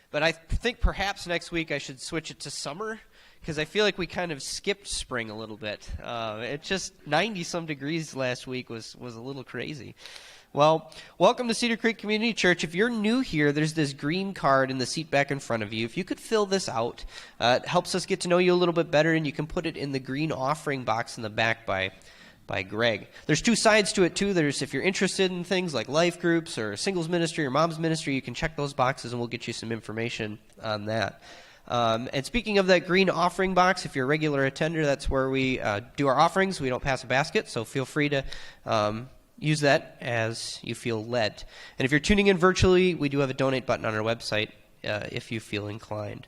But I think perhaps next week I should switch it to summer, because I feel like we kind of skipped spring a little bit. It just 90-some degrees last week was a little crazy. Well, welcome to Cedar Creek Community Church. If you're new here, there's this green card in the seat back in front of you. If you could fill this out, it helps us get to know you a little bit better, and you can put it in the green offering box in the back by Greg. There's two sides to it, too. There's, if you're interested in things like life groups or singles ministry or mom's ministry, you can check those boxes, and we'll get you some information on that. And speaking of that green offering box, if you're a regular attender, that's where we do our offerings. We don't pass a basket, so feel free to use that as you feel led. And if you're tuning in virtually, we do have a donate button on our website if you feel inclined.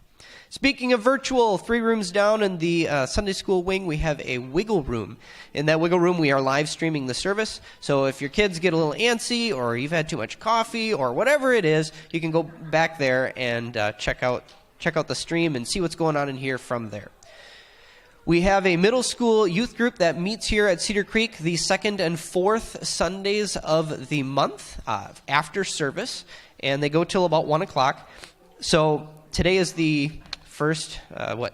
Speaking of virtual, 3 rooms down in the Sunday school wing, we have a wiggle room. In that wiggle room, we are live streaming the service. So if your kids get a little antsy, or you've had too much coffee, or whatever it is, you can go back there and check out the stream and see what's going on in here from there. We have a middle school youth group that meets here at Cedar Creek the 2nd and 4th Sundays of the month after service, and they go till about 1 o'clock. So today is the 1st,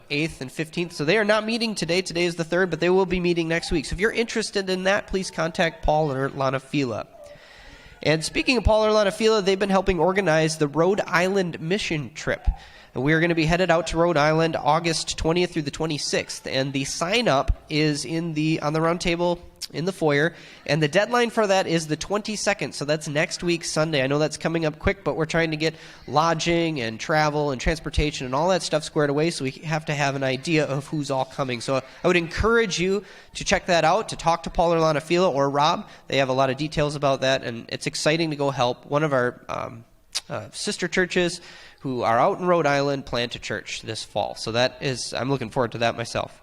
8th and 15th. So they are not meeting today. Today is the 3rd, but they will be meeting next week. So if you're interested in that, please contact Paul or Lana Fila. And speaking of Paul or Lana Fila, they've been helping organize the Rhode Island mission trip. We are going to be headed out to Rhode Island August 20th through the 26th, and the sign-up is on the round table in the foyer, and the deadline for that is the 22nd, so that's next week, Sunday. I know that's coming up quick, but we're trying to get lodging and travel and transportation and all that stuff squared away, so we have to have an idea of who's all coming. So I would encourage you to check that out, to talk to Paul or Lana Fila or Rob. They have a lot of details about that, and it's exciting to go help. One of our sister churches who are out in Rhode Island plant a church this fall. So I'm looking forward to that myself.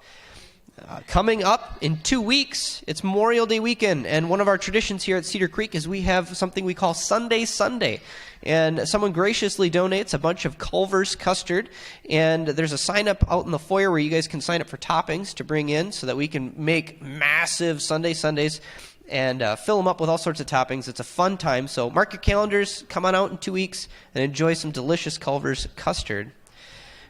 Coming up in 2 weeks, it's Memorial Day weekend, and one of our traditions here at Cedar Creek is we have something we call Sunday Sunday. And someone graciously donates a bunch of Culver's custard, and there's a sign-up out in the foyer where you guys can sign up for toppings to bring in so that we can make massive Sunday Sundays and fill them up with all sorts of toppings. It's a fun time, so mark your calendars, come on out in 2 weeks, and enjoy some delicious Culver's custard.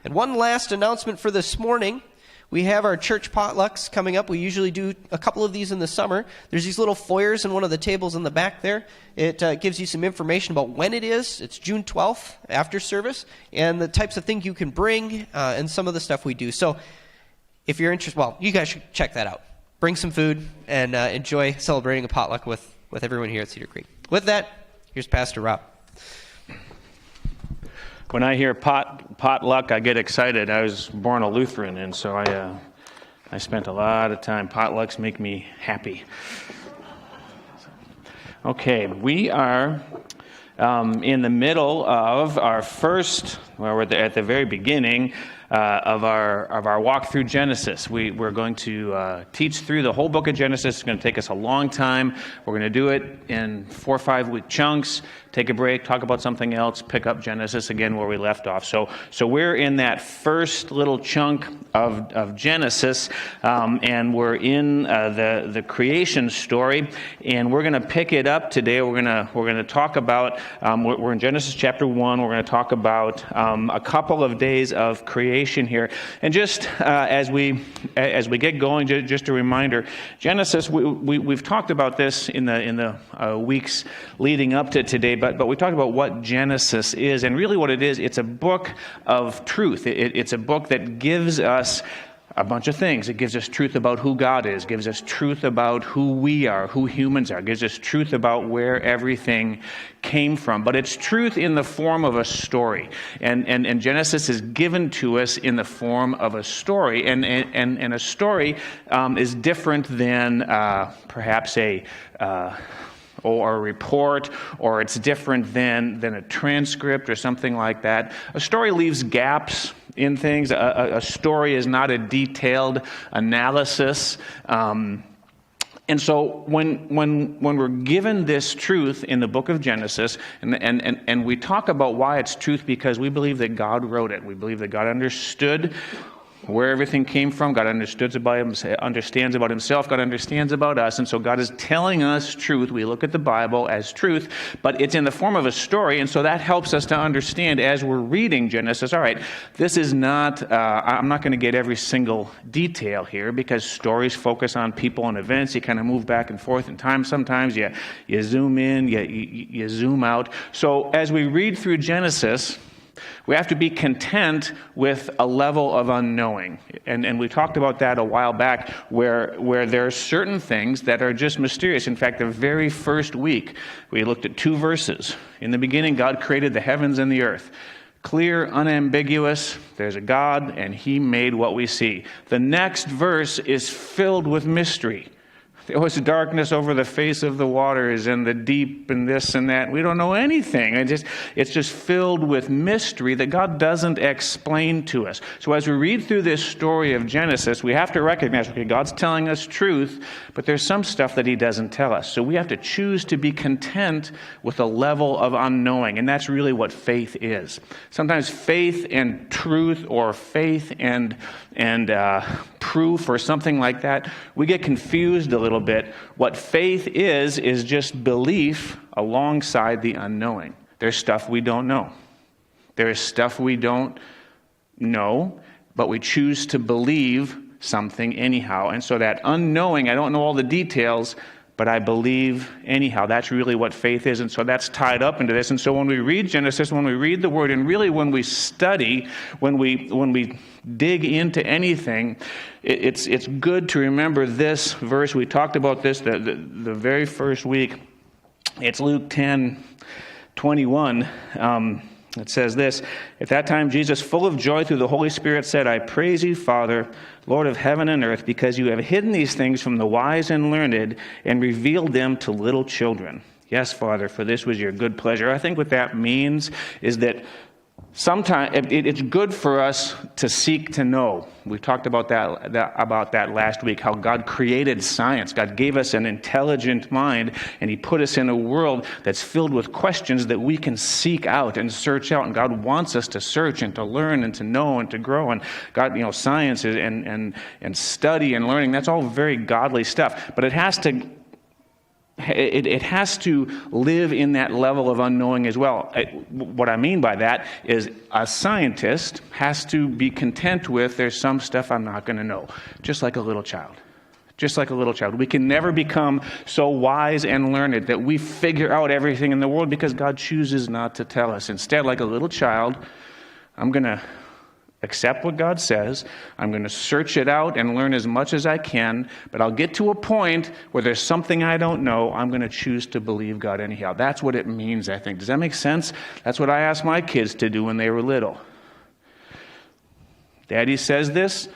And one last announcement for this morning. We have our church potlucks coming up. We usually do a couple of these in the summer. There's these little foyers in one of the tables in the back there. It gives you some information about when it is. It's June 12th after service, and the types of things you can bring and some of the stuff we do. So if you're interested, you guys should check that out. Bring some food and enjoy celebrating a potluck with everyone here at Cedar Creek. With that, here's Pastor Rob. When I hear potluck, I get excited. I was born a Lutheran, and so I spent a lot of time. Potlucks make me happy. Okay, we are in the middle of our first, we're at the very beginning of our walk through Genesis. We're going to teach through the whole book of Genesis. It's going to take us a long time. We're going to do it in 4 or 5 week chunks. Take a break, talk about something else, pick up Genesis again where we left off. So we're in that first little chunk of Genesis, and we're in the creation story, and we're going to pick it up today. We're going to talk about we're in Genesis chapter 1. We're going to talk about a couple of days of creation here, and just as we get going, just a reminder, Genesis. We've talked about this in the weeks leading up to today. But we talked about what Genesis is, and really what it is, it's a book of truth. It's a book that gives us a bunch of things. It gives us truth about who God is, gives us truth about who we are, who humans are, gives us truth about where everything came from. But it's truth in the form of a story. And Genesis is given to us in the form of a story. And a story is different than perhaps or a report, or it's different than a transcript or something like that. A story leaves gaps in things. A story is not a detailed analysis. And so when we're given this truth in the book of Genesis, and we talk about why it's truth, because we believe that God wrote it. We believe that God understood where everything came from. God understands about himself. God understands about us. And so God is telling us truth. We look at the Bible as truth, but it's in the form of a story. And so that helps us to understand as we're reading Genesis, all right, this is not, I'm not going to get every single detail here because stories focus on people and events. You kind of move back and forth in time. Sometimes you zoom in, you zoom out. So as we read through Genesis, we have to be content with a level of unknowing. And we talked about that a while back where there are certain things that are just mysterious. In fact, the very first week, we looked at 2 verses. In the beginning, God created the heavens and the earth. Clear, unambiguous, there's a God, and he made what we see. The next verse is filled with mystery. There was darkness over the face of the waters and the deep and this and that. We don't know anything. It's just filled with mystery that God doesn't explain to us. So as we read through this story of Genesis, we have to recognize, okay, God's telling us truth, but there's some stuff that he doesn't tell us. So we have to choose to be content with a level of unknowing, and that's really what faith is. Sometimes faith and truth or faith and proof or something like that, we get confused a little bit. What faith is just belief alongside the unknowing. There's stuff we don't know. There's stuff we don't know, but we choose to believe something anyhow. And so that unknowing, I don't know all the details, but I believe anyhow. That's really what faith is. And so that's tied up into this. And so when we read Genesis, when we read the Word, and really when we study, when we dig into anything, it's good to remember this verse. We talked about this the very first week. It's Luke 10:21. It says this, "At that time Jesus, full of joy through the Holy Spirit, said, I praise you, Father, Lord of heaven and earth, because you have hidden these things from the wise and learned and revealed them to little children. Yes, Father, for this was your good pleasure." I think what that means is that sometimes it's good for us to seek to know. We talked about that last week, how God created science. God gave us an intelligent mind, and he put us in a world that's filled with questions that we can seek out and search out. And God wants us to search and to learn and to know and to grow. And God, science and study and learning, that's all very godly stuff. But it has to live in that level of unknowing as well. What I mean by that is a scientist has to be content with there's some stuff I'm not going to know, just like a little child. Just like a little child. We can never become so wise and learned that we figure out everything in the world because God chooses not to tell us. Instead, like a little child, I'm going to accept what God says. I'm going to search it out and learn as much as I can, but I'll get to a point where there's something I don't know. I'm going to choose to believe God anyhow. That's what it means, I think. Does that make sense? That's what I asked my kids to do when they were little. Daddy says this.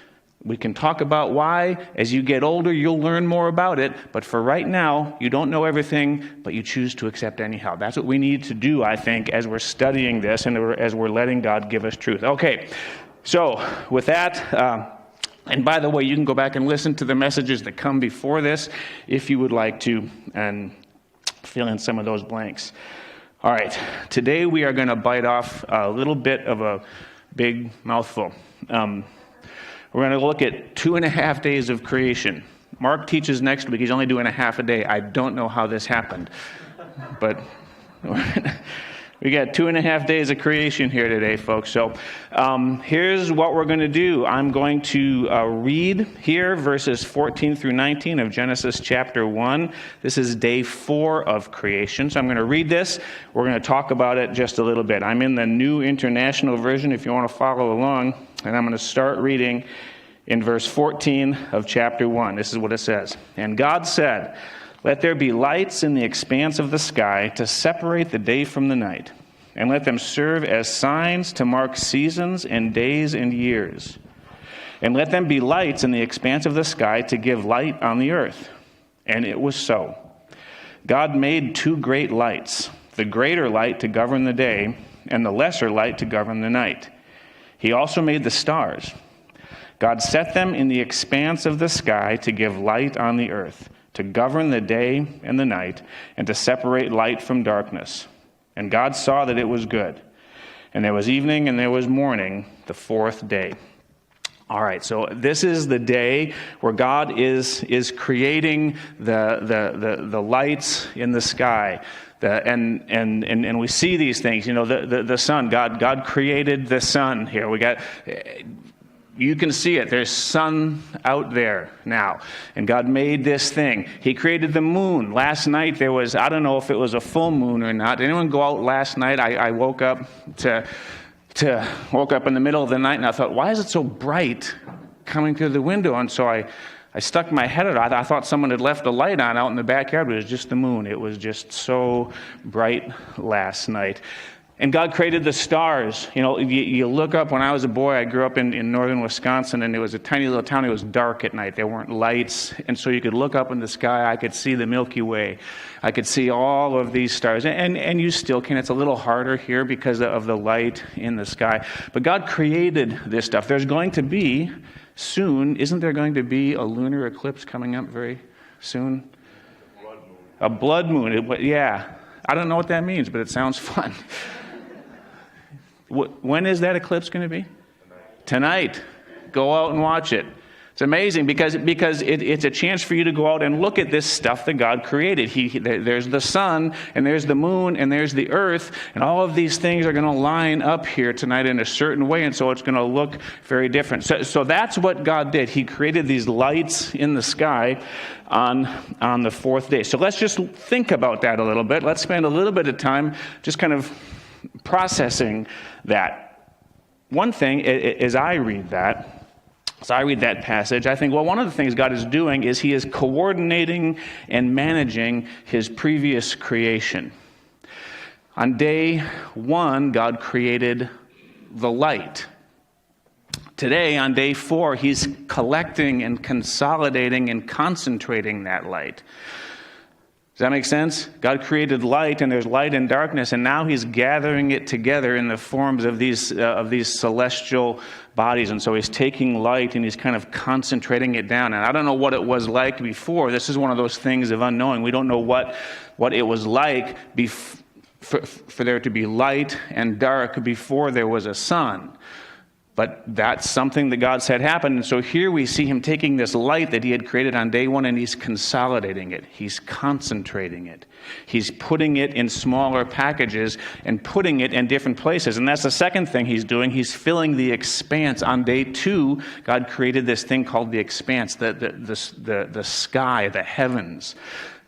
We can talk about why. As you get older, you'll learn more about it. But for right now, you don't know everything, but you choose to accept anyhow. That's what we need to do, I think, as we're studying this and as we're letting God give us truth. Okay. So, with that, and by the way, you can go back and listen to the messages that come before this if you would like to, and fill in some of those blanks. All right, today we are going to bite off a little bit of a big mouthful. We're going to look at 2.5 days of creation. Mark teaches next week. He's only doing a half a day. I don't know how this happened, but we got 2.5 days of creation here today, folks. So here's what we're going to do. I'm going to read here verses 14 through 19 of Genesis chapter 1. This is day 4 of creation. So I'm going to read this. We're going to talk about it just a little bit. I'm in the New International Version if you want to follow along. And I'm going to start reading in verse 14 of chapter 1. This is what it says. "And God said, let there be lights in the expanse of the sky to separate the day from the night, and let them serve as signs to mark seasons and days and years. And let them be lights in the expanse of the sky to give light on the earth. And it was so. God made 2 great lights, the greater light to govern the day, and the lesser light to govern the night. He also made the stars. God set them in the expanse of the sky to give light on the earth, to govern the day and the night, and to separate light from darkness. And God saw that it was good. And there was evening and there was morning, the 4th day." All right, so this is the day where God is creating the lights in the sky. And we see these things, the sun. God created the sun here. You can see it. There's sun out there now. And God made this thing. He created the moon. Last night there was, I don't know if it was a full moon or not. Did anyone go out last night? I woke up woke up in the middle of the night and I thought, why is it so bright coming through the window? And so I stuck my head out. I thought someone had left a light on out in the backyard, but it was just the moon. It was just so bright last night. And God created the stars. You look up. When I was a boy, I grew up in northern Wisconsin, and it was a tiny little town. It was dark at night. There weren't lights. And so you could look up in the sky. I could see the Milky Way. I could see all of these stars. And you still can. It's a little harder here because of the light in the sky. But God created this stuff. There's going to be soon, isn't there going to be a lunar eclipse coming up very soon? Blood moon. A blood moon. Yeah. I don't know what that means, but it sounds fun. When is that eclipse going to be? Tonight. Go out and watch it. It's amazing because it's a chance for you to go out and look at this stuff that God created. There's the sun, and there's the moon, and there's the earth, and all of these things are going to line up here tonight in a certain way, and so it's going to look very different. So that's what God did. He created these lights in the sky on the fourth day. So let's just think about that a little bit. Let's spend a little bit of time just kind of processing that. One thing, as I read that passage, I think, well, one of the things God is doing is he is coordinating and managing his previous creation. On day one, God created the light. Today, on day 4, he's collecting and consolidating and concentrating that light. Does that make sense? God created light, and there's light and darkness, and now he's gathering it together in the forms of these celestial bodies. And so he's taking light and he's kind of concentrating it down. And I don't know what it was like before. This is one of those things of unknowing. We don't know what it was like for there to be light and dark before there was a sun. But that's something that God said happened. And so here we see him taking this light that he had created on day 1 and he's consolidating it. He's concentrating it. He's putting it in smaller packages and putting it in different places. And that's the second thing he's doing. He's filling the expanse. On day 2, God created this thing called the expanse, the sky, the heavens.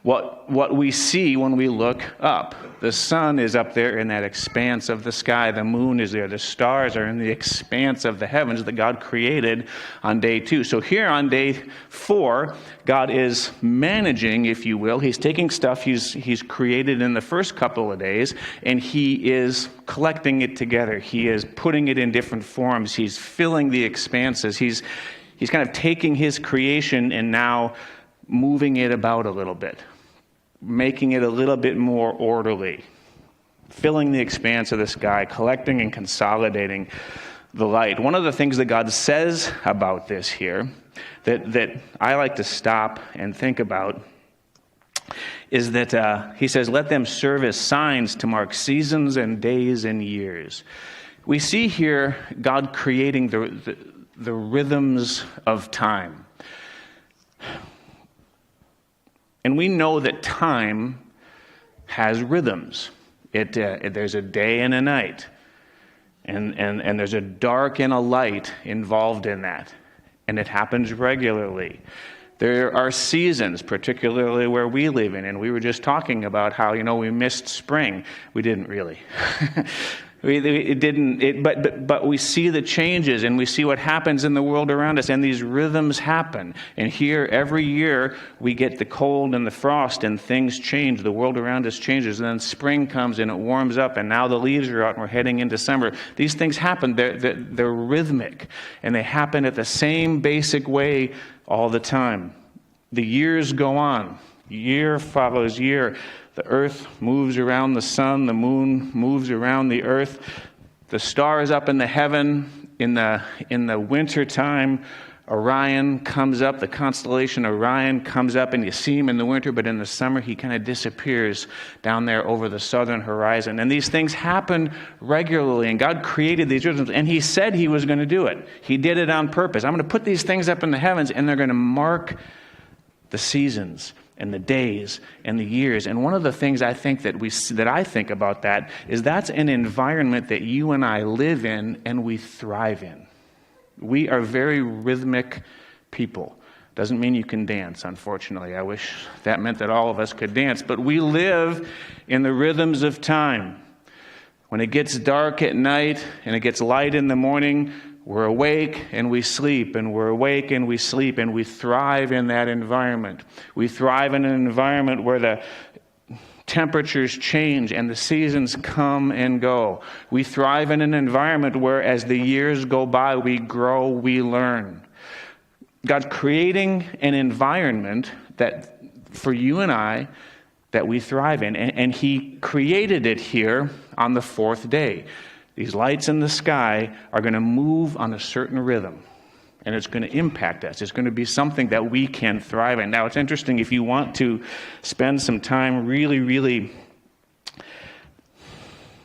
What we see when we look up. The sun is up there in that expanse of the sky. The moon is there. The stars are in the expanse of the heavens that God created on day 2. So here on day 4, God is managing, if you will. He's taking stuff he's created in the first couple of days, and he is collecting it together. He is putting it in different forms. He's filling the expanses. He's kind of taking his creation and now moving it about a little bit, making it a little bit more orderly, filling the expanse of the sky, collecting and consolidating the light. One of the things that God says about this here that I like to stop and think about is that he says, let them serve as signs to mark seasons and days and years. We see here God creating the rhythms of time. And we know that time has rhythms. There's a day and a night. And there's a dark and a light involved in that. And it happens regularly. There are seasons, particularly where we live in. And we were just talking about how, we missed spring. We didn't really. But we see the changes and we see what happens in the world around us, and these rhythms happen. And here, every year, we get the cold and the frost and things change. The world around us changes, and then spring comes and it warms up, and now the leaves are out and we're heading into summer. These things happen. They're rhythmic, and they happen at the same basic way all the time. The years go on. Year follows year. The earth moves around the sun. The moon moves around the earth. The stars up in the heaven in the winter time Orion comes up, the constellation Orion comes up, and you see him in the winter, but in the summer he kind of disappears down there over the southern horizon. And these things happen regularly, and God created these rhythms, and he said he was going to do it. He did it on purpose. I'm going to put these things up in the heavens, and they're going to mark the seasons and the days and the years. And one of the things I think that I think about that is that's an environment that you and I live in and we thrive in. We are very rhythmic people. Doesn't mean you can dance, unfortunately. I wish that meant that all of us could dance. But we live in the rhythms of time. When it gets dark at night and it gets light in the morning, we're awake and we sleep, and we're awake and we sleep, and we thrive in that environment. We thrive in an environment where the temperatures change and the seasons come and go. We thrive in an environment where as the years go by, we grow, we learn. God's creating an environment that for you and I that we thrive in. And he created it here on the fourth day. These lights in the sky are going to move on a certain rhythm, and it's going to impact us. It's going to be something that we can thrive in. Now, it's interesting, if you want to spend some time really, really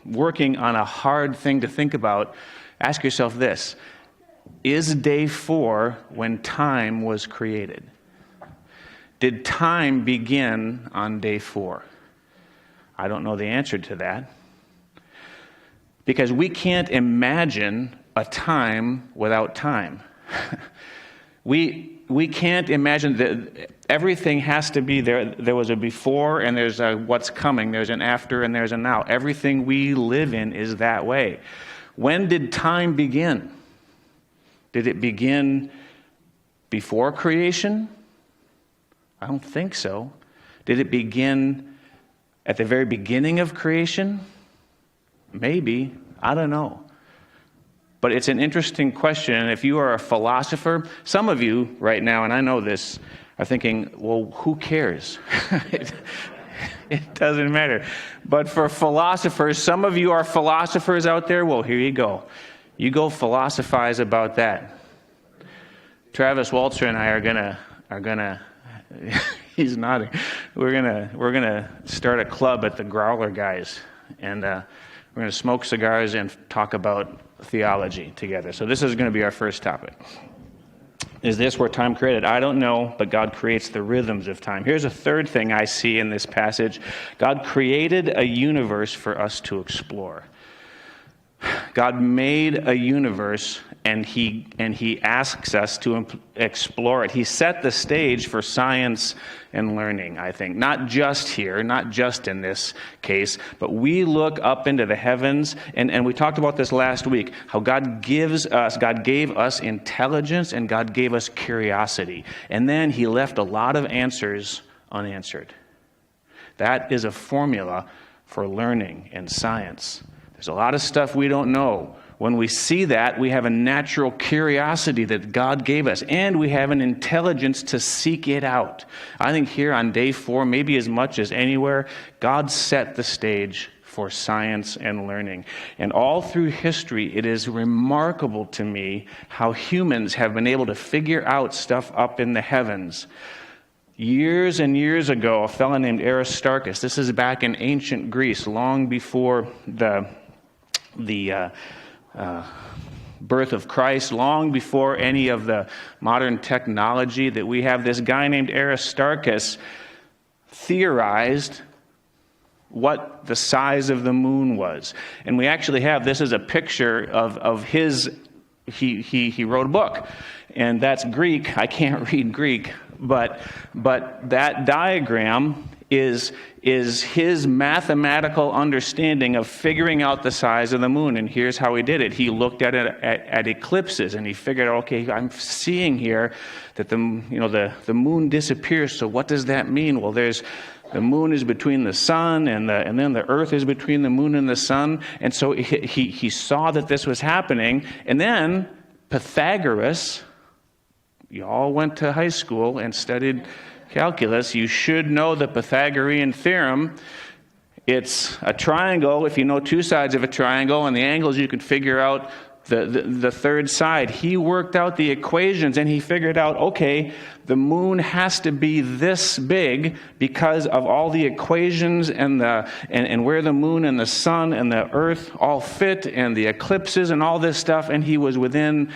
working on a hard thing to think about, ask yourself this: is day 4 when time was created? Did time begin on day 4? I don't know the answer to that, because we can't imagine a time without time. We can't imagine that everything has to be there. There was a before and there's a what's coming. There's an after and there's a now. Everything we live in is that way. When did time begin? Did it begin before creation? I don't think so. Did it begin at the very beginning of creation? Maybe. I don't know. But it's an interesting question, and if you are a philosopher, some of you right now, and I know this, are thinking, well, who cares? It doesn't matter. But for philosophers, some of you are philosophers out there, well, here you go. You go philosophize about that. Travis Walter and I are gonna he's nodding. We're gonna start a club at the Growler Guys, and we're going to smoke cigars and talk about theology together. So this is going to be our first topic. Is this where time created? I don't know, but God creates the rhythms of time. Here's a third thing I see in this passage. God created a universe for us to explore. God made a universe, and he asks us to explore it. He set the stage for science and learning, I think. Not just here, not just in this case, but we look up into the heavens, and we talked about this last week, how God gave us intelligence, and God gave us curiosity. And then he left a lot of answers unanswered. That is a formula for learning and science. There's a lot of stuff we don't know. When we see that, we have a natural curiosity that God gave us, and we have an intelligence to seek it out. I think here on day 4, maybe as much as anywhere, God set the stage for science and learning. And all through history, it is remarkable to me how humans have been able to figure out stuff up in the heavens. Years and years ago, a fellow named Aristarchus, this is back in ancient Greece, long before the birth of Christ, long before any of the modern technology that we have, this guy named Aristarchus theorized what the size of the moon was. And we actually have, this is a picture of his, he wrote a book, and that's Greek. I can't read Greek, but that diagram is his mathematical understanding of figuring out the size of the moon. And here's how he did it. He looked at it at eclipses, and he figured, okay, I'm seeing here that the moon disappears. So what does that mean? Well, the moon is between the sun, and then the earth is between the moon and the sun. And so he saw that this was happening. And then Pythagoras, you all went to high school and studied calculus, you should know the Pythagorean Theorem. It's a triangle. If you know two sides of a triangle and the angles, you could figure out the third side. He worked out the equations and he figured out, okay, the moon has to be this big because of all the equations and where the moon and the sun and the earth all fit and the eclipses and all this stuff. And he was within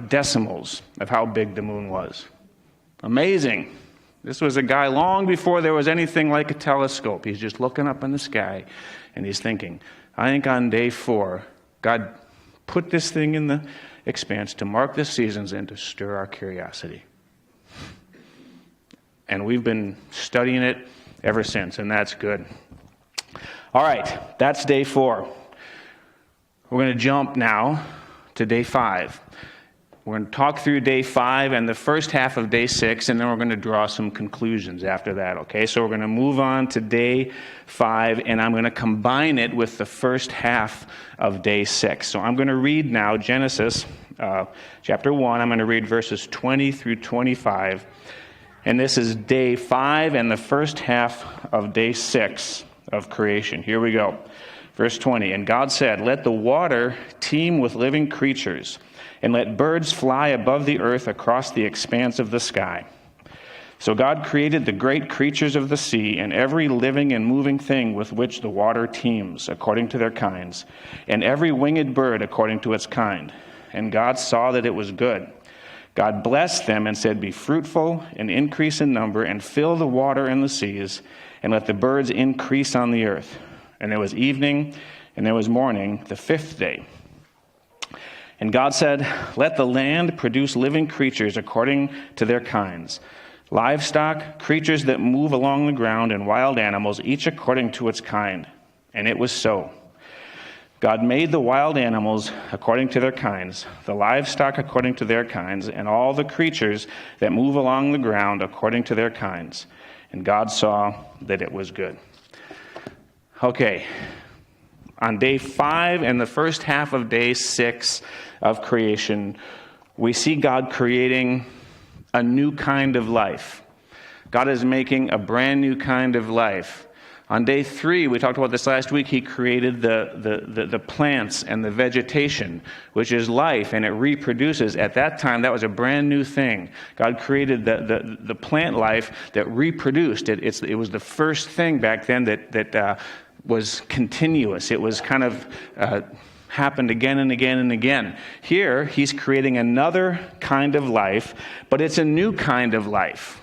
decimals of how big the moon was. Amazing. This was a guy long before there was anything like a telescope. He's just looking up in the sky and he's thinking, I think on day 4, God put this thing in the expanse to mark the seasons and to stir our curiosity. And we've been studying it ever since, and that's good. All right, that's day 4. We're going to jump now to day 5. We're going to talk through day 5 and the first half of day 6, and then we're going to draw some conclusions after that, okay? So we're going to move on to day 5, and I'm going to combine it with the first half of day 6. So I'm going to read now Genesis chapter 1. I'm going to read verses 20 through 25. And this is day 5 and the first half of day 6 of creation. Here we go. Verse 20, and God said, let the water teem with living creatures, and let birds fly above the earth across the expanse of the sky. So God created the great creatures of the sea and every living and moving thing with which the water teems, according to their kinds, and every winged bird according to its kind. And God saw that it was good. God blessed them and said, be fruitful and increase in number and fill the water in the seas, and let the birds increase on the earth. And there was evening and there was morning, the 5th day. And God said, let the land produce living creatures according to their kinds, livestock, creatures that move along the ground, and wild animals, each according to its kind. And it was so. God made the wild animals according to their kinds, the livestock according to their kinds, and all the creatures that move along the ground according to their kinds. And God saw that it was good. Okay. On day 5 and the first half of day 6 of creation, we see God creating a new kind of life. God is making a brand new kind of life. On day 3, we talked about this last week, he created the plants and the vegetation, which is life, and it reproduces. At that time, that was a brand new thing. God created the plant life that reproduced. It was the first thing back then that was continuous. It was kind of happened again and again and again. Here, he's creating another kind of life, but it's a new kind of life.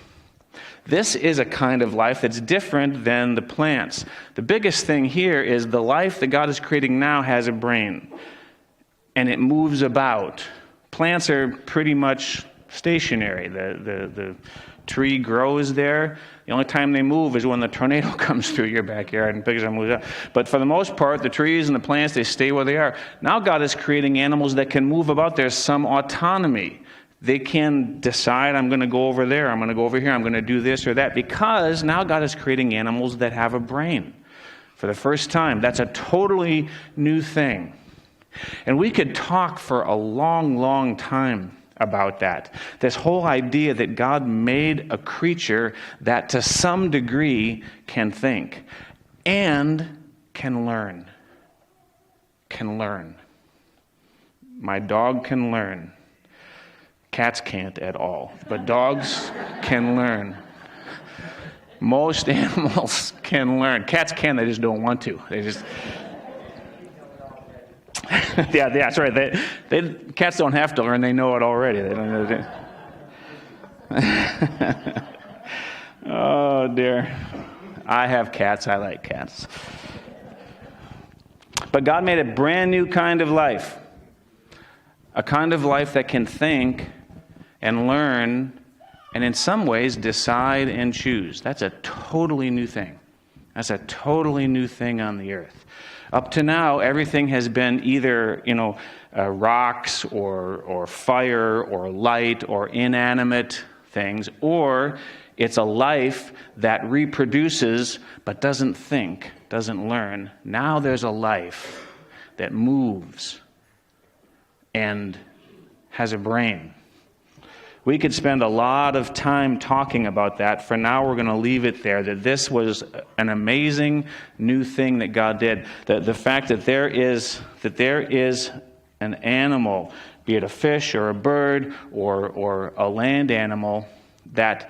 This is a kind of life that's different than the plants. The biggest thing here is the life that God is creating now has a brain, and it moves about. Plants are pretty much stationary. The tree grows there. The only time they move is when the tornado comes through your backyard and picks them moves up. But for the most part, the trees and the plants, they stay where they are. Now God is creating animals that can move about. There's some autonomy. They can decide, I'm going to go over there, I'm going to go over here, I'm going to do this or that, because now God is creating animals that have a brain for the first time. That's a totally new thing. And we could talk for a long, long time about that. This whole idea that God made a creature that to some degree can think and can learn. Can learn. My dog can learn. Cats can't at all, but dogs can learn. Most animals can learn. Cats can, they just don't want to. They just... yeah, that's right. Cats don't have to learn. They know it already. They don't know it. Oh, dear. I have cats. I like cats. But God made a brand new kind of life. A kind of life that can think and learn and in some ways decide and choose. That's a totally new thing. That's a totally new thing on the earth. Up to now, everything has been either, rocks or fire or light or inanimate things, or it's a life that reproduces but doesn't think, doesn't learn. Now there's a life that moves and has a brain. We could spend a lot of time talking about that. For now, we're going to leave it there, that this was an amazing new thing that God did. The fact that there is an animal, be it a fish or a bird or a land animal, that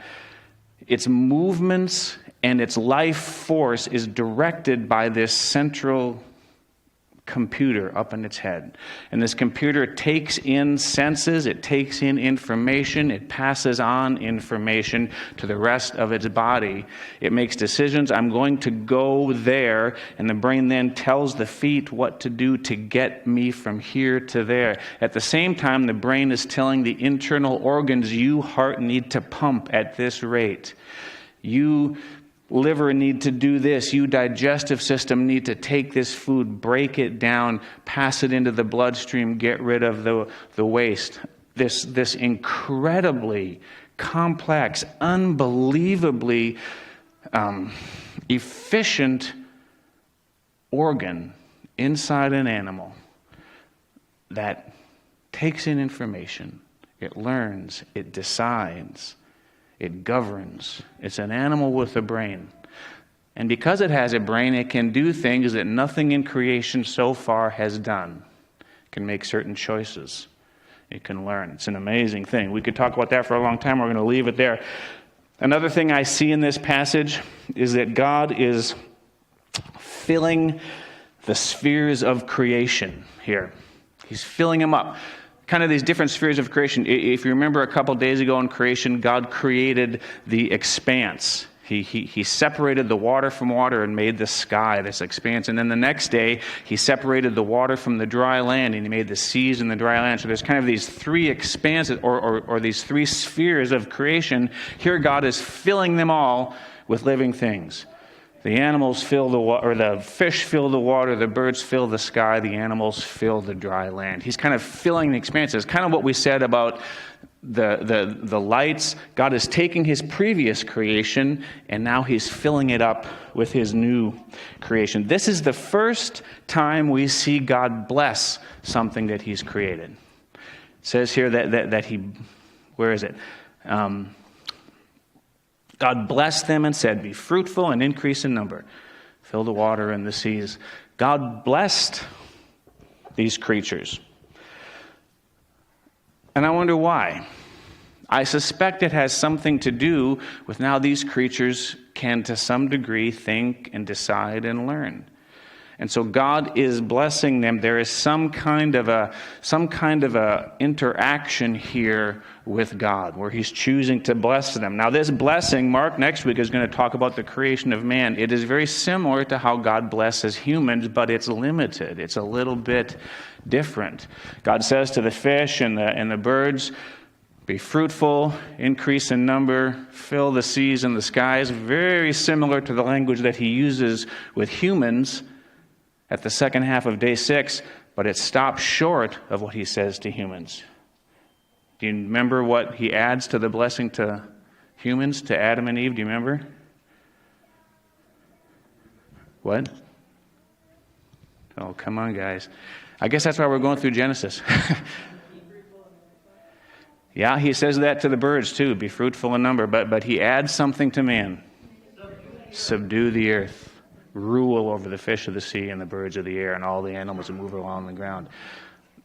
its movements and its life force is directed by this central computer up in its head. And this computer takes in senses, it takes in information, it passes on information to the rest of its body. It makes decisions. I'm going to go there, and the brain then tells the feet what to do to get me from here to there. At the same time, the brain is telling the internal organs, you heart need to pump at this rate. You liver need to do this. You digestive system need to take this food, break it down, pass it into the bloodstream, get rid of the waste. This incredibly complex, unbelievably efficient organ inside an animal that takes in information. It learns, it decides, it governs. It's an animal with a brain. And because it has a brain, it can do things that nothing in creation so far has done. It can make certain choices. It can learn. It's an amazing thing. We could talk about that for a long time. We're going to leave it there. Another thing I see in this passage is that God is filling the spheres of creation here. He's filling them up. Kind of these different spheres of creation. If you remember a couple days ago in creation, God created the expanse. He separated the water from water and made the sky, this expanse. And then the next day, he separated the water from the dry land, and he made the seas and the dry land. So there's kind of these three expanses, or these three spheres of creation. Here God is filling them all with living things. The animals fill the water, or the fish fill the water, the birds fill the sky, the animals fill the dry land. He's kind of filling the expanses. Kind of what we said about the lights. God is taking his previous creation, and now he's filling it up with his new creation. This is the first time we see God bless something that he's created. It says here that he, where is it? God blessed them and said, be fruitful and increase in number. Fill the water and the seas. God blessed these creatures. And I wonder why. I suspect it has something to do with now these creatures can to some degree think and decide and learn. And so God is blessing them. There is some kind of a interaction here with God where he's choosing to bless them. Now this blessing, Mark next week is going to talk about the creation of man. It is very similar to how God blesses humans, but it's limited. It's a little bit different. God says to the fish and the birds, be fruitful, increase in number, fill the seas and the skies. Very similar to the language that he uses with humans at the second half of day 6, but it stops short of what he says to humans. Do you remember what he adds to the blessing to humans, to Adam and Eve? Do you remember? What? Oh, come on, guys. I guess that's why we're going through Genesis. Yeah, he says that to the birds too, be fruitful in number, but he adds something to man. Subdue the earth. Rule over the fish of the sea and the birds of the air and all the animals that move along the ground.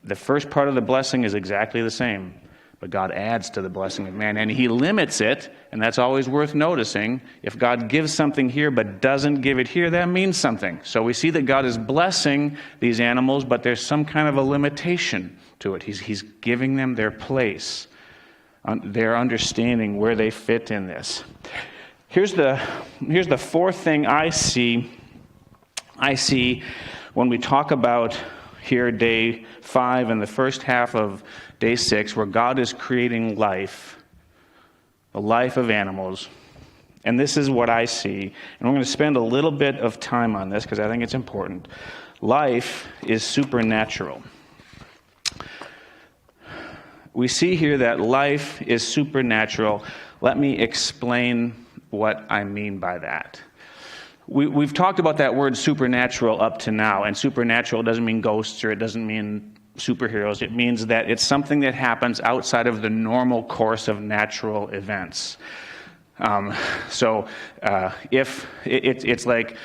The first part of the blessing is exactly the same, but God adds to the blessing of man, and he limits it, and that's always worth noticing. If God gives something here but doesn't give it here, that means something. So we see that God is blessing these animals, but there's some kind of a limitation to it. He's giving them their place, their understanding where they fit in this. Here's the fourth thing I see when we talk about here day 5 and the first half of day 6, where God is creating life, the life of animals. And this is what I see. And we're going to spend a little bit of time on this because I think it's important. Life is supernatural. We see here that life is supernatural. Let me explain what I mean by that. We've talked about that word supernatural up to now, and supernatural doesn't mean ghosts, or it doesn't mean superheroes. It means that it's something that happens outside of the normal course of natural events. If it's like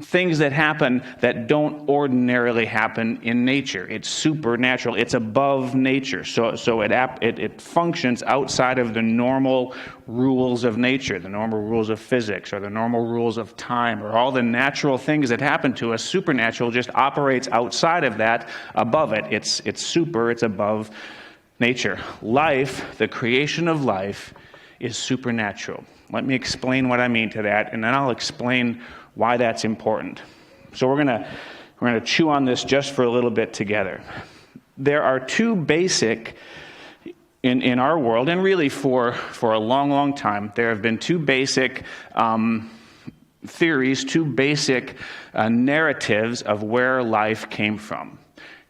things that happen that don't ordinarily happen in nature. It's supernatural. It's above nature. So it functions outside of the normal rules of nature, the normal rules of physics, or the normal rules of time, or all the natural things that happen to us. Supernatural just operates outside of that, above it. It's super. It's above nature. Life, the creation of life, is supernatural. Let me explain what I mean to that, and then I'll explain why that's important. So we're gonna chew on this just for a little bit together. There are two basic in our world, and really for a long, long time, there have been two basic theories, two basic narratives of where life came from,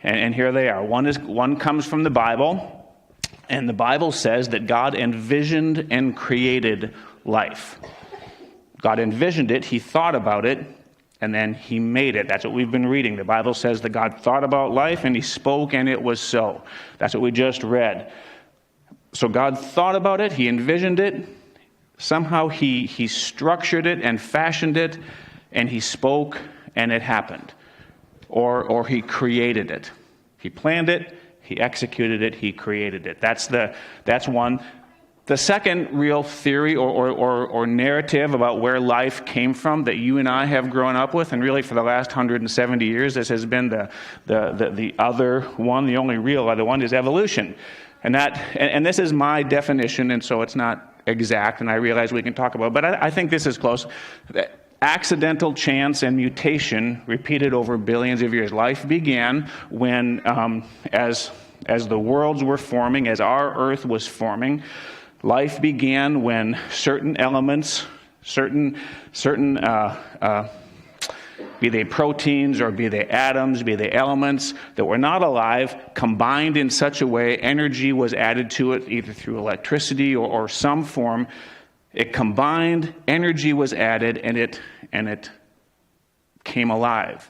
and here they are. One comes from the Bible. And the Bible says that God envisioned and created life. God envisioned it, he thought about it, and then he made it. That's what we've been reading. The Bible says that God thought about life and he spoke and it was so. That's what we just read. So God thought about it, he envisioned it, somehow he structured it and fashioned it, and he spoke and it happened. Or he created it. He planned it, he executed it, he created it. That's one. The second real theory or narrative about where life came from that you and I have grown up with, and really for the last 170 years, this has been the other one, the only real other one, is evolution. And this is my definition, and so it's not exact, and I realize we can talk about it, but I think this is close. Accidental chance and mutation repeated over billions of years. Life began when, as the worlds were forming, as our earth was forming, life began when certain elements, certain be they proteins or be they atoms, be they elements that were not alive, combined in such a way, energy was added to it either through electricity or some form. It combined, energy was added, and it came alive.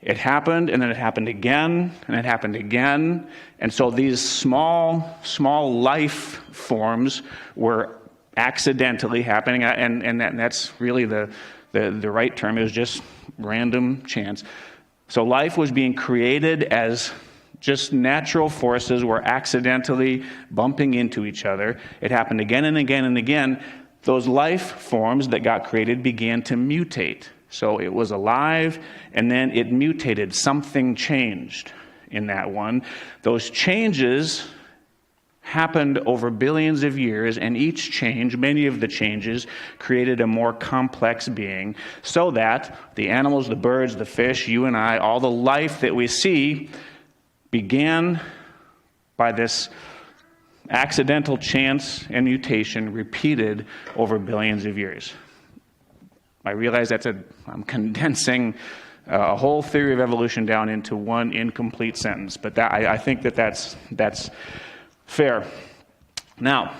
It happened, and then it happened again, and it happened again. And so these small life forms were accidentally happening, and that's really the right term. It was just random chance. So life was being created as just natural forces were accidentally bumping into each other. It happened again and again and again. Those life forms that got created began to mutate. So it was alive, and then it mutated. Something changed in that one. Those changes happened over billions of years, and each change, many of the changes, created a more complex being, so that the animals, the birds, the fish, you and I, all the life that we see began by this accidental chance and mutation repeated over billions of years. I realize I'm condensing a whole theory of evolution down into one incomplete sentence, but I think that's fair. Now,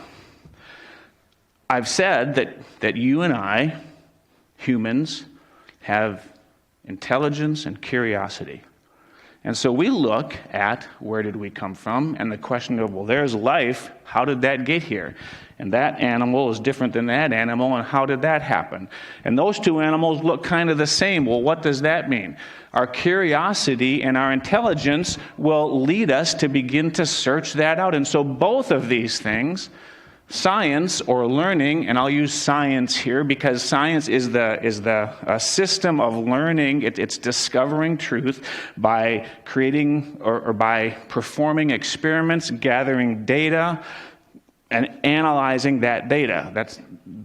I've said that you and I, humans, have intelligence and curiosity. And so we look at where did we come from, and the question of, well, there's life, how did that get here? And that animal is different than that animal, and how did that happen? And those two animals look kind of the same. Well, what does that mean? Our curiosity and our intelligence will lead us to begin to search that out. And so both of these things, science or learning, and I'll use science here because science is the system of learning. It's discovering truth by creating or by performing experiments, gathering data, and analyzing that data.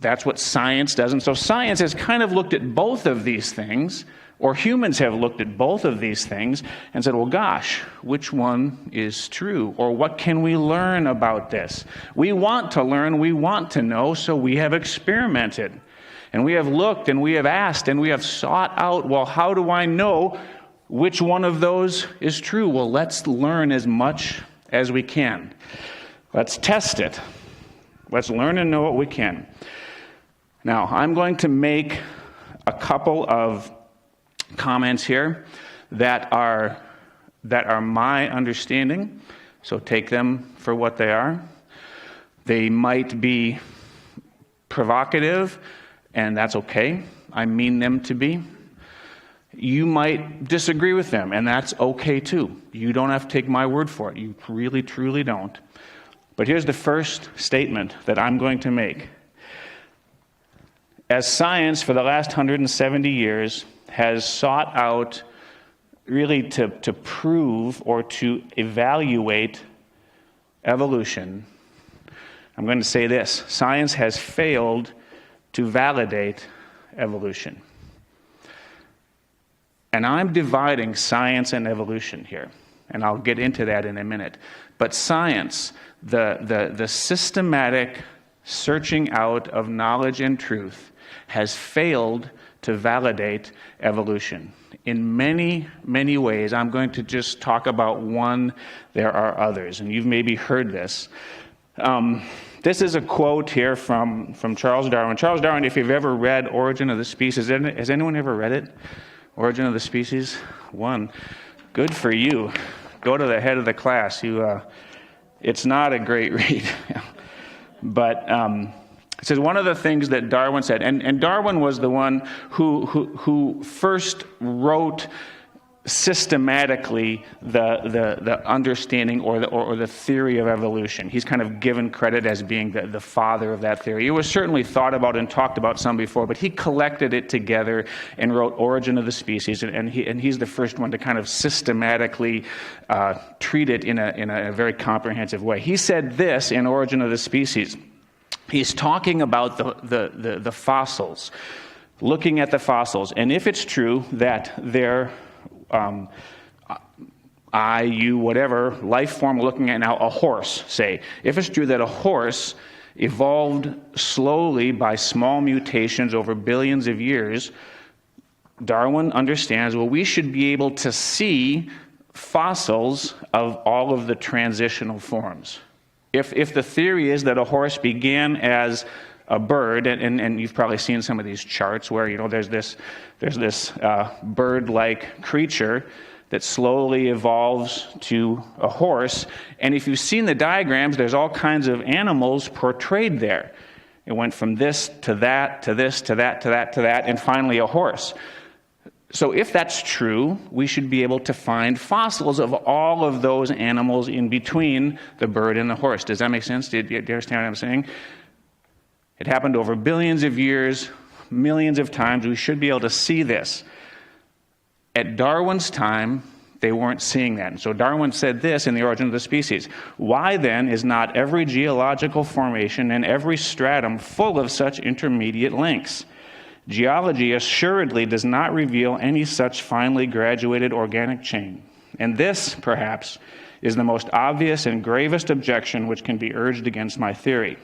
That's what science does. And so science has kind of looked at both of these things, or humans have looked at both of these things and said, well, gosh, which one is true? Or what can we learn about this? We want to learn, we want to know, so we have experimented. And we have looked and we have asked and we have sought out, well, how do I know which one of those is true? Well, let's learn as much as we can. Let's test it. Let's learn and know what we can. Now, I'm going to make a couple of comments here that are that are my understanding, so take them for what they are. They might be provocative, and that's okay. I mean them to be. You might disagree with them, and that's okay too. You don't have to take my word for it. You really, truly don't. But here's the first statement that I'm going to make. As science for the last 170 years has sought out really to prove or to evaluate evolution, I'm going to say this: science has failed to validate evolution. And I'm dividing science and evolution here, and I'll get into that in a minute. But science, the systematic searching out of knowledge and truth, has failed to validate evolution. In many, many ways. I'm going to just talk about one. There are others, and you've maybe heard this. This is a quote here from Charles Darwin. Charles Darwin, if you've ever read Origin of the Species, has anyone ever read it? Origin of the Species? One. Good for you. Go to the head of the class. It's not a great read. But it says one of the things that Darwin said, and Darwin was the one who first wrote systematically the understanding or the theory of evolution. He's kind of given credit as being the father of that theory. It was certainly thought about and talked about some before, but he collected it together and wrote Origin of the Species, and he's the first one to kind of systematically treat it in a very comprehensive way. He said this in Origin of the Species. He's talking about the fossils, looking at the fossils, and if it's true that they're whatever life form we're looking at now, a horse, say. If it's true that a horse evolved slowly by small mutations over billions of years, Darwin understands, well, we should be able to see fossils of all of the transitional forms. If the theory is that a horse began as a bird, and you've probably seen some of these charts where there's this bird-like creature that slowly evolves to a horse, and if you've seen the diagrams, there's all kinds of animals portrayed there. It went from this to that to this to that to that to that, and finally a horse. So if that's true, we should be able to find fossils of all of those animals in between the bird and the horse. Does that make sense? Do you understand what I'm saying? It happened over billions of years, millions of times. We should be able to see this. At Darwin's time, they weren't seeing that. And so Darwin said this in The Origin of the Species. Why then is not every geological formation and every stratum full of such intermediate links? Geology assuredly does not reveal any such finely graduated organic chain. And this, perhaps, is the most obvious and gravest objection which can be urged against my theory.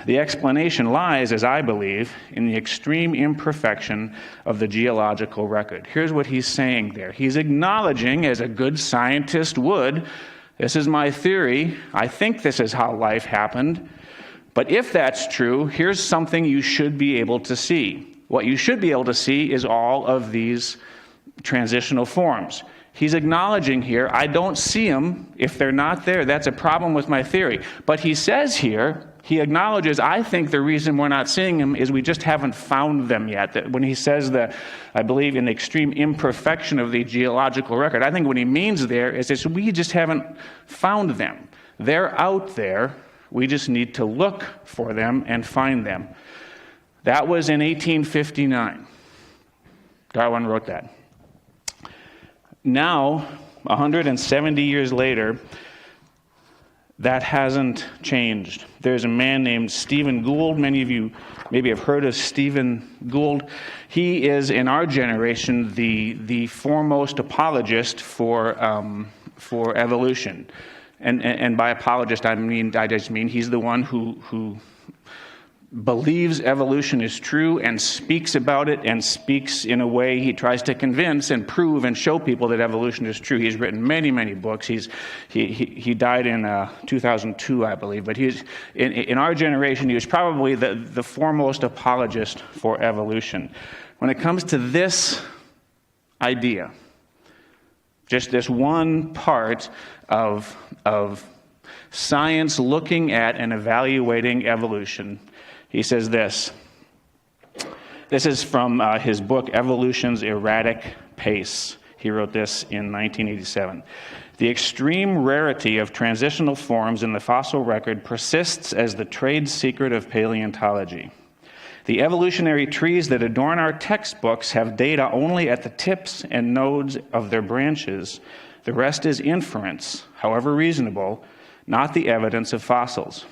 The explanation lies, as I believe, in the extreme imperfection of the geological record. Here's what he's saying there. He's acknowledging, as a good scientist would, this is my theory. I think this is how life happened. But if that's true, here's something you should be able to see. What you should be able to see is all of these transitional forms. He's acknowledging here, I don't see them. If they're not there, that's a problem with my theory. But he says here, he acknowledges, I think the reason we're not seeing them is we just haven't found them yet. That when he says that, I believe in the extreme imperfection of the geological record, I think what he means there is that we just haven't found them. They're out there. We just need to look for them and find them. That was in 1859. Darwin wrote that. Now, 170 years later, that hasn't changed. There's a man named Stephen Gould. Many of you maybe have heard of Stephen Gould. He is, in our generation, the foremost apologist for evolution. And by apologist, I just mean he's the one who believes evolution is true and speaks about it and speaks in a way he tries to convince and prove and show people that evolution is true. He's written many, many books. He died in 2002, I believe. But he's in our generation, he was probably the foremost apologist for evolution. When it comes to this idea, Just this one part of science looking at and evaluating evolution. He says this. This is from his book, Evolution's Erratic Pace. He wrote this in 1987. The extreme rarity of transitional forms in the fossil record persists as the trade secret of paleontology. The evolutionary trees that adorn our textbooks have data only at the tips and nodes of their branches. The rest is inference, however reasonable, not the evidence of fossils.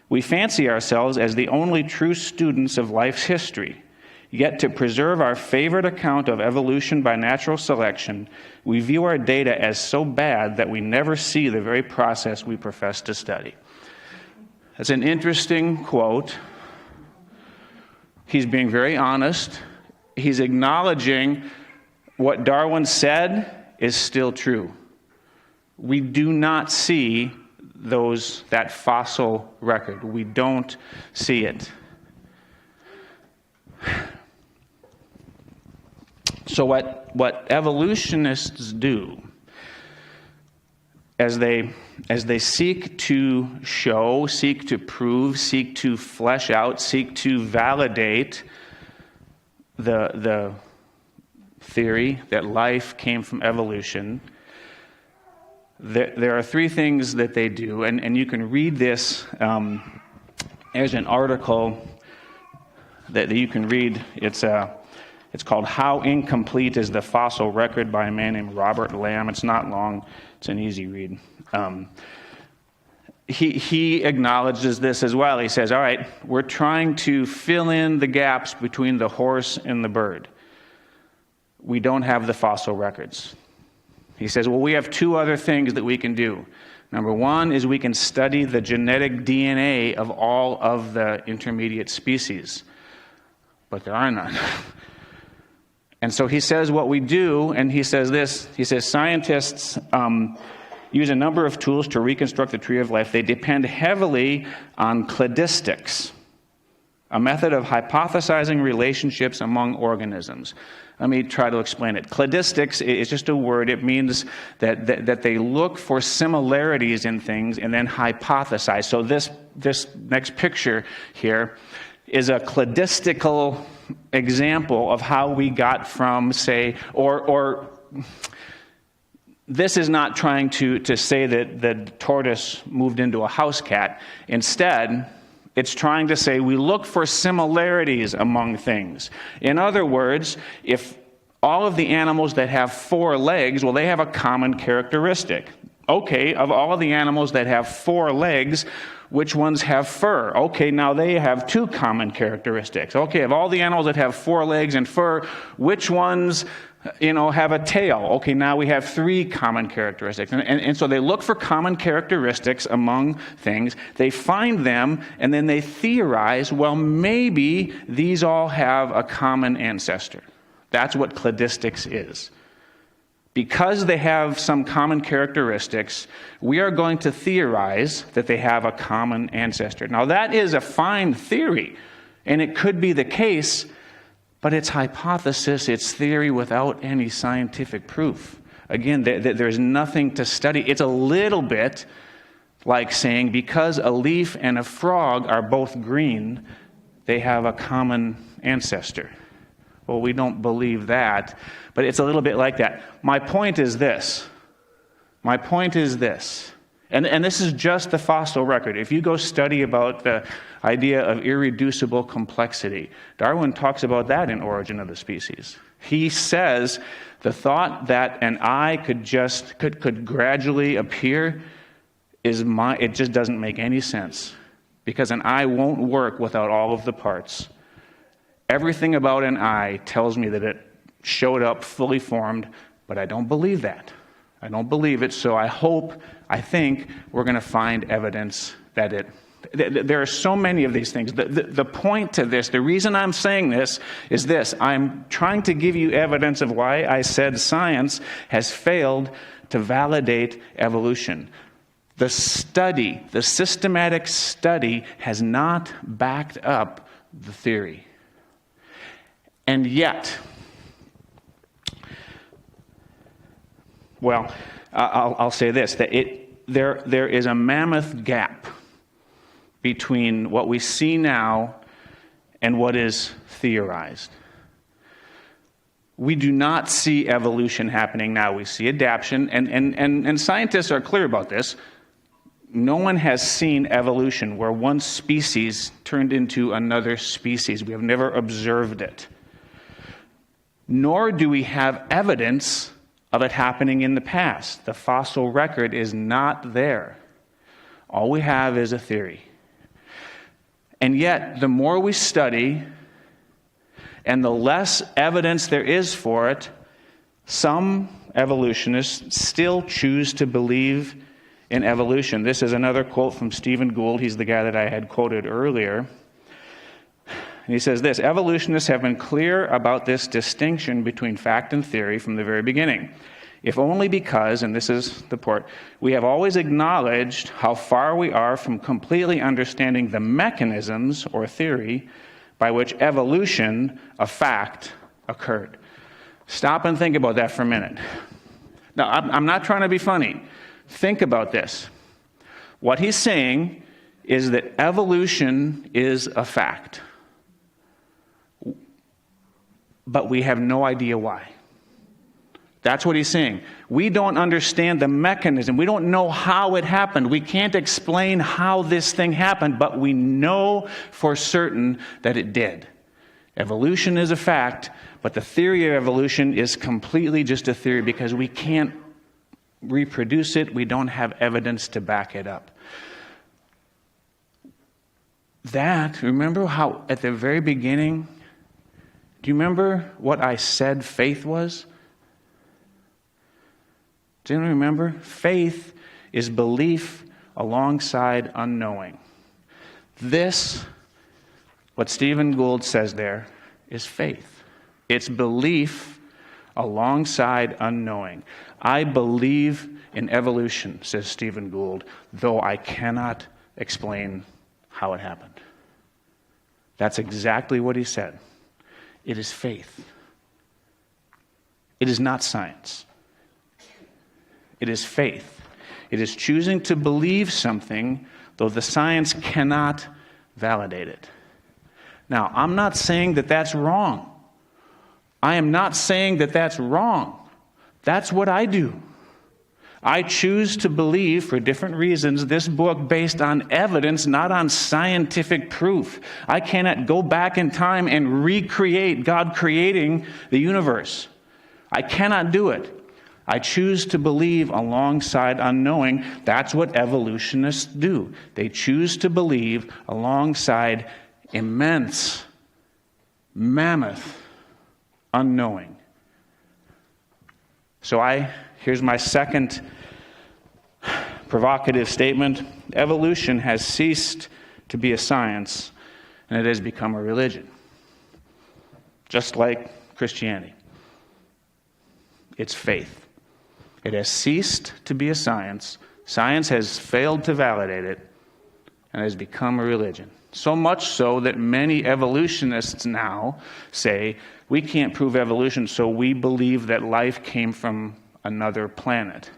We fancy ourselves as the only true students of life's history. Yet to preserve our favorite account of evolution by natural selection, we view our data as so bad that we never see the very process we profess to study. That's an interesting quote. He's being very honest. He's acknowledging what Darwin said is still true. We do not see that fossil record. We don't see it. So what evolutionists do, as they seek to show, seek to prove, seek to flesh out, seek to validate the theory that life came from evolution, there are three things that they do, and you can read this as an article that you can read. It's called How Incomplete is the Fossil Record by a man named Robert Lamb. It's not long. It's an easy read. He acknowledges this as well. He says, all right, we're trying to fill in the gaps between the horse and the bird. We don't have the fossil records. He says, well, we have two other things that we can do. Number one is we can study the genetic DNA of all of the intermediate species. But there are none. And so he says what we do, and he says this, he says scientists use a number of tools to reconstruct the tree of life. They depend heavily on cladistics, a method of hypothesizing relationships among organisms. Let me try to explain it. Cladistics is just a word. It means that they look for similarities in things and then hypothesize. So this next picture here is a cladistical example of how we got from, say, or this is not trying to say that the tortoise moved into a house cat. Instead, it's trying to say we look for similarities among things. In other words, if all of the animals that have 4 legs, well, they have a common characteristic. Okay, of all of the animals that have 4 legs, which ones have fur? Okay, now they have 2 common characteristics. Okay, of all the animals that have 4 legs and fur, which ones, have a tail? Okay, now we have 3 common characteristics. And so they look for common characteristics among things. They find them, and then they theorize, well, maybe these all have a common ancestor. That's what cladistics is. Because they have some common characteristics, we are going to theorize that they have a common ancestor. Now, that is a fine theory, and it could be the case, but it's hypothesis, it's theory without any scientific proof. Again, there's nothing to study. It's a little bit like saying because a leaf and a frog are both green, they have a common ancestor. Well, we don't believe that, but it's a little bit like that. My point is this. And this is just the fossil record. If you go study about the idea of irreducible complexity, Darwin talks about that in Origin of the Species. He says the thought that an eye could gradually appear it just doesn't make any sense, because an eye won't work without all of the parts. Everything about an eye tells me that it showed up fully formed, but I don't believe that. I don't believe it, so I think we're going to find evidence that there are so many of these things. The point to this, the reason I'm saying this is this. I'm trying to give you evidence of why I said science has failed to validate evolution. The systematic study has not backed up the theory. And yet, Well, I'll say this, that there is a mammoth gap between what we see now and what is theorized. We do not see evolution happening now. We see adaptation, and scientists are clear about this. No one has seen evolution where one species turned into another species. We have never observed it. Nor do we have evidence of it happening in the past. The fossil record is not there. All we have is a theory. And yet, the more we study, and the less evidence there is for it, some evolutionists still choose to believe in evolution. This is another quote from Stephen Gould. He's the guy that I had quoted earlier. And he says this: evolutionists have been clear about this distinction between fact and theory from the very beginning, if only because, and this is the part, we have always acknowledged how far we are from completely understanding the mechanisms or theory by which evolution, a fact, occurred. Stop and think about that for a minute. Now, I'm not trying to be funny. Think about this. What he's saying is that evolution is a fact, but we have no idea why. That's what he's saying. We don't understand the mechanism. We don't know how it happened. We can't explain how this thing happened, but we know for certain that it did. Evolution is a fact, but the theory of evolution is completely just a theory because we can't reproduce it. We don't have evidence to back it up. Remember how at the very beginning, do you remember what I said faith was? Do you remember? Faith is belief alongside unknowing. This, what Stephen Gould says there, is faith. It's belief alongside unknowing. I believe in evolution, says Stephen Gould, though I cannot explain how it happened. That's exactly what he said. It is faith. It is not science. It is faith. It is choosing to believe something, though the science cannot validate it. Now, I'm not saying that that's wrong. I am not saying that that's wrong. That's what I do. I choose to believe, for different reasons, this book based on evidence, not on scientific proof. I cannot go back in time and recreate God creating the universe. I cannot do it. I choose to believe alongside unknowing. That's what evolutionists do. They choose to believe alongside immense, mammoth unknowing. So here's my second provocative statement. Evolution has ceased to be a science, and it has become a religion. Just like Christianity. It's faith. It has ceased to be a science. Science has failed to validate it, and has become a religion. So much so that many evolutionists now say, we can't prove evolution, so we believe that life came from another planet.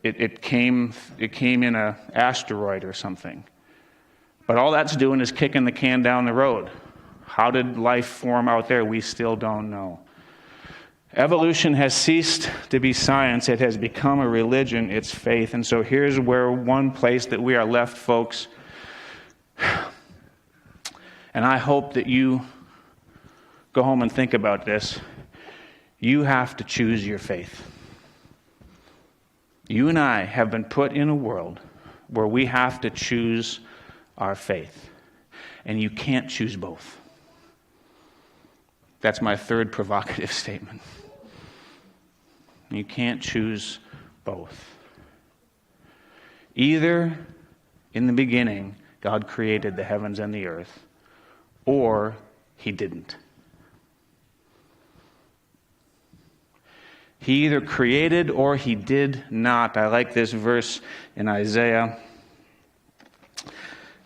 It came in an asteroid or something. But all that's doing is kicking the can down the road. How did life form out there? We still don't know. Evolution has ceased to be science. It has become a religion. It's faith. And so here's where one place that we are left, folks. And I hope that you go home and think about this. You have to choose your faith. You and I have been put in a world where we have to choose our faith. And you can't choose both. That's my third provocative statement. You can't choose both. Either in the beginning, God created the heavens and the earth, or he didn't. He either created or he did not. I like this verse in Isaiah.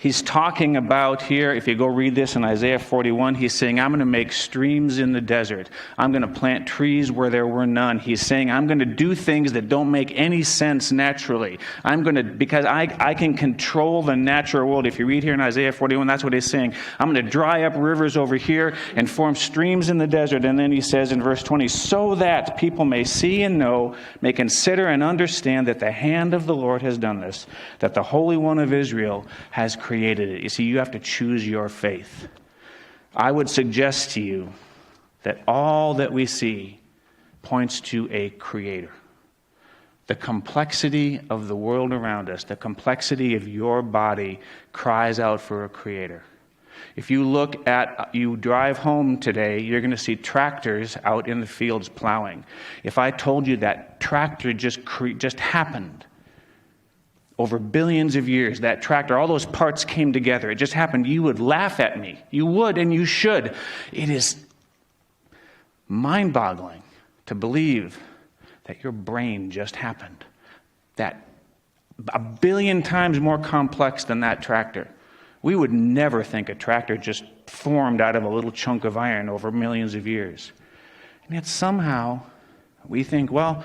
He's talking about here, if you go read this in Isaiah 41, he's saying, I'm going to make streams in the desert. I'm going to plant trees where there were none. He's saying, I'm going to do things that don't make any sense naturally. Because I can control the natural world. If you read here in Isaiah 41, that's what he's saying. I'm going to dry up rivers over here and form streams in the desert. And then he says in verse 20, so that people may see and know, may consider and understand that the hand of the Lord has done this, that the Holy One of Israel has created it. You see, you have to choose your faith. I would suggest to you that all that we see points to a creator. The complexity of the world around us, the complexity of your body cries out for a creator. If you drive home today, you're going to see tractors out in the fields plowing. If I told you that tractor just happened, over billions of years, that tractor, all those parts came together. It just happened. You would laugh at me. You would, and you should. It is mind-boggling to believe that your brain just happened. That a billion times more complex than that tractor. We would never think a tractor just formed out of a little chunk of iron over millions of years. And yet somehow we think, well,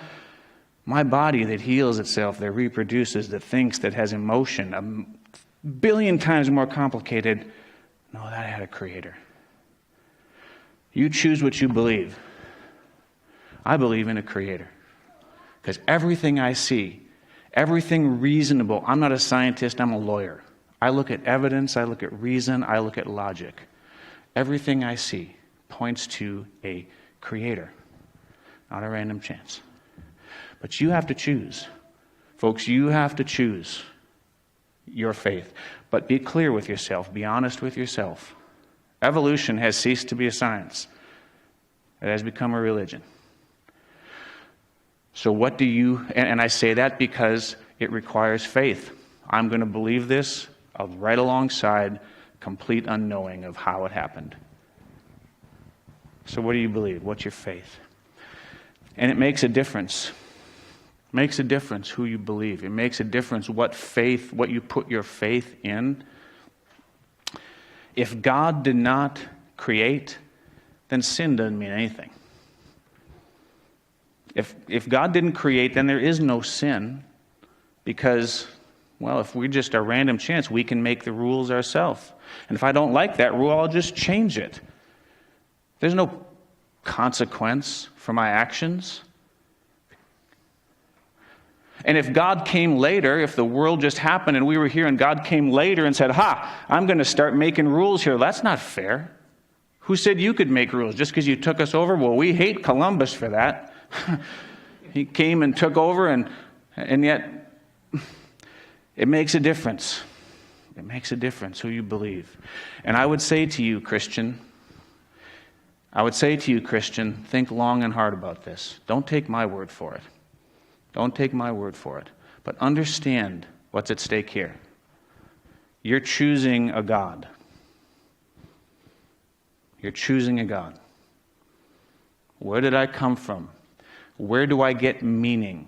my body that heals itself, that reproduces, that thinks, that has emotion, a billion times more complicated. No, that had a creator. You choose what you believe. I believe in a creator. Because everything I see, everything reasonable, I'm not a scientist, I'm a lawyer. I look at evidence, I look at reason, I look at logic. Everything I see points to a creator, not a random chance. But you have to choose. Folks, you have to choose your faith. But be clear with yourself. Be honest with yourself. Evolution has ceased to be a science. It has become a religion. So what do you... And I say that because it requires faith. I'm going to believe this right alongside complete unknowing of how it happened. So what do you believe? What's your faith? And it makes a difference. It makes a difference who you believe. It makes a difference what you put your faith in. If God did not create, then sin doesn't mean anything. If God didn't create, then there is no sin, because, well, if we're just a random chance, we can make the rules ourselves. And if I don't like that rule, I'll just change it. There's no consequence for my actions. And if God came later, if the world just happened and we were here and God came later and said, I'm going to start making rules here, that's not fair. Who said you could make rules just because you took us over? Well, we hate Columbus for that. He came and took over, and yet it makes a difference. It makes a difference who you believe. And I would say to you, Christian, think long and hard about this. Don't take my word for it. Don't take my word for it. But understand what's at stake here. You're choosing a God. You're choosing a God. Where did I come from? Where do I get meaning?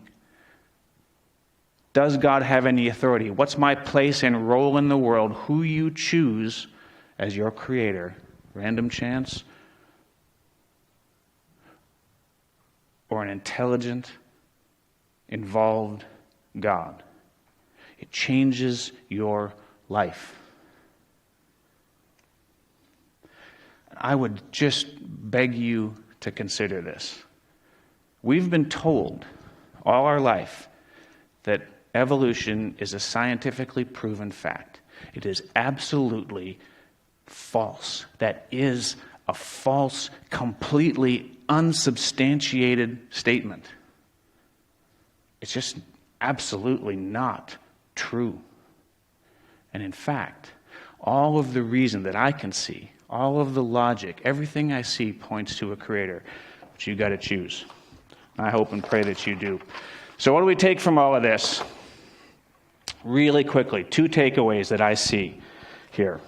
Does God have any authority? What's my place and role in the world? Who you choose as your creator? Random chance? Or an intelligent, involved God? It changes your life. I would just beg you to consider this. We've been told all our life that evolution is a scientifically proven fact. It is absolutely false. That is a false, completely unsubstantiated statement. It's just absolutely not true. And in fact, all of the reason that I can see, all of the logic, everything I see points to a creator. But you got to choose. I hope and pray that you do. So what do we take from all of this? Really quickly, 2 takeaways that I see here.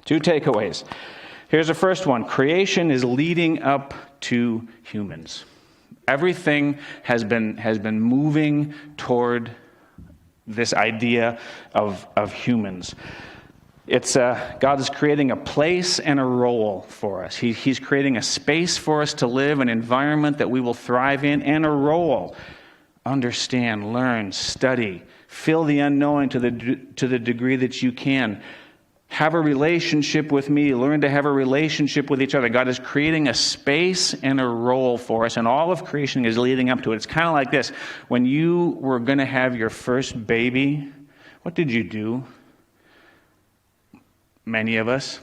2 takeaways. Here's the first one. Creation is leading up to humans. Everything has been moving toward this idea of humans. God is creating a place and a role for us. He's creating a space for us to live, an environment that we will thrive in, and a role. Understand, learn, study, fill the unknowing to the degree that you can. Have a relationship with me. Learn to have a relationship with each other. God is creating a space and a role for us, and all of creation is leading up to it. It's kind of like this. When you were going to have your first baby, what did you do? Many of us,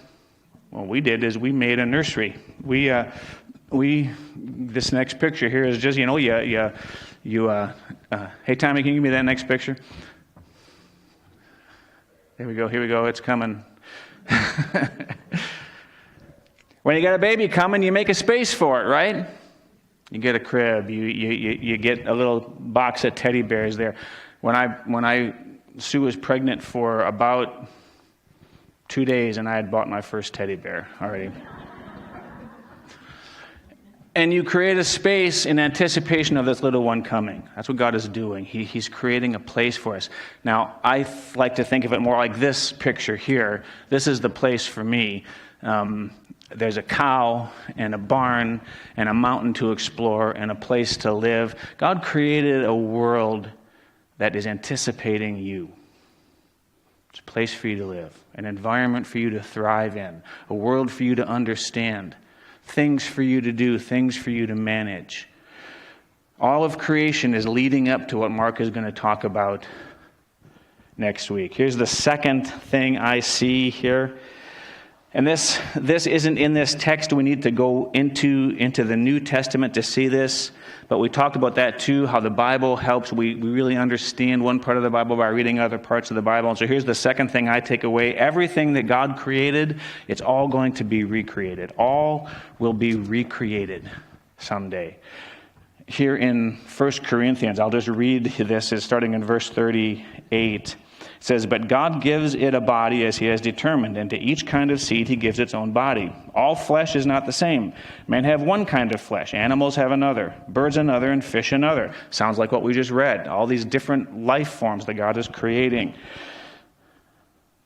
what we did is we made a nursery. This next picture here is just, hey, Tommy, can you give me that next picture? Here we go, it's coming. When you got a baby coming, you make a space for it, right? You get a crib, you get a little box of teddy bears there. When Sue was pregnant for about 2 days, and I had bought my first teddy bear already. And you create a space in anticipation of this little one coming. That's what God is doing. He's creating a place for us. Now, I like to think of it more like this picture here. This is the place for me. There's a cow and a barn and a mountain to explore and a place to live. God created a world that is anticipating you. It's a place for you to live, an environment for you to thrive in, a world for you to understand, things for you to do, things for you to manage. All of creation is leading up to what Mark is going to talk about next week. Here's the second thing I see here. And this isn't in this text. We need to go into the New Testament to see this. But we talked about that too, how the Bible helps. We really understand one part of the Bible by reading other parts of the Bible. And so here's the second thing I take away. Everything that God created, it's all going to be recreated. All will be recreated someday. Here in 1 Corinthians, I'll just read this. It's starting in verse 38. It says, "But God gives it a body as he has determined, and to each kind of seed he gives its own body. All flesh is not the same. Men have one kind of flesh, animals have another, birds another, and fish another." Sounds like what we just read. All these different life forms that God is creating.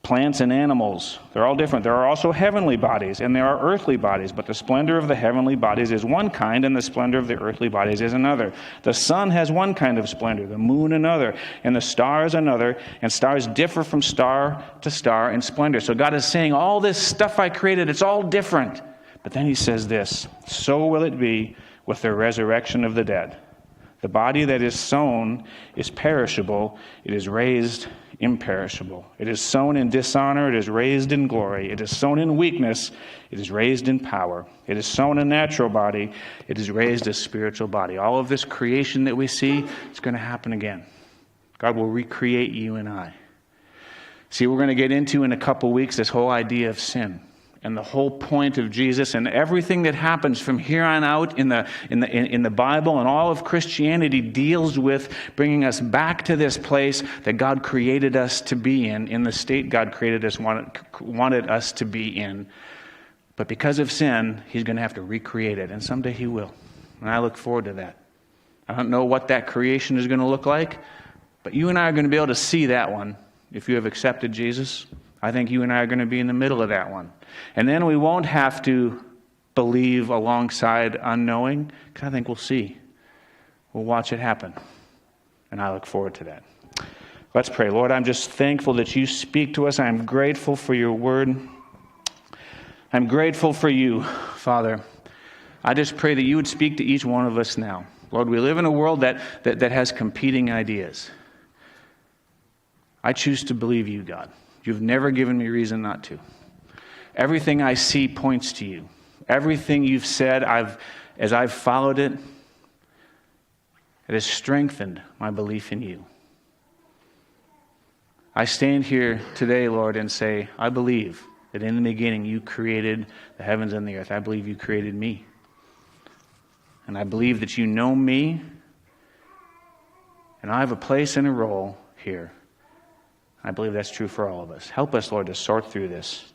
Plants and animals, they're all different. There are also heavenly bodies, and there are earthly bodies, but the splendor of the heavenly bodies is one kind, and the splendor of the earthly bodies is another. The sun has one kind of splendor, the moon another, and the stars another, and stars differ from star to star in splendor. So God is saying, all this stuff I created, it's all different. But then he says this, "So will it be with the resurrection of the dead. The body that is sown is perishable, it is raised imperishable. It is sown in dishonor, it is raised in glory. It is sown in weakness, it is raised in power. It is sown a natural body, it is raised a spiritual body." All of this creation that we see, it's going to happen again. God will recreate you and I. See, we're going to get into in a couple weeks this whole idea of sin. And the whole point of Jesus and everything that happens from here on out in the Bible and all of Christianity deals with bringing us back to this place that God created us to be in the state God created us, wanted us to be in. But because of sin, he's going to have to recreate it. And someday he will. And I look forward to that. I don't know what that creation is going to look like, but you and I are going to be able to see that one if you have accepted Jesus. I think you and I are going to be in the middle of that one. And then we won't have to believe alongside unknowing, because I think we'll see. We'll watch it happen. And I look forward to that. Let's pray. Lord, I'm just thankful that you speak to us. I'm grateful for your word. I'm grateful for you, Father. I just pray that you would speak to each one of us now. Lord, we live in a world that has competing ideas. I choose to believe you, God. You've never given me reason not to. Everything I see points to you. Everything you've said, as I've followed it, it has strengthened my belief in you. I stand here today, Lord, and say, I believe that in the beginning you created the heavens and the earth. I believe you created me. And I believe that you know me, and I have a place and a role here. I believe that's true for all of us. Help us, Lord, to sort through this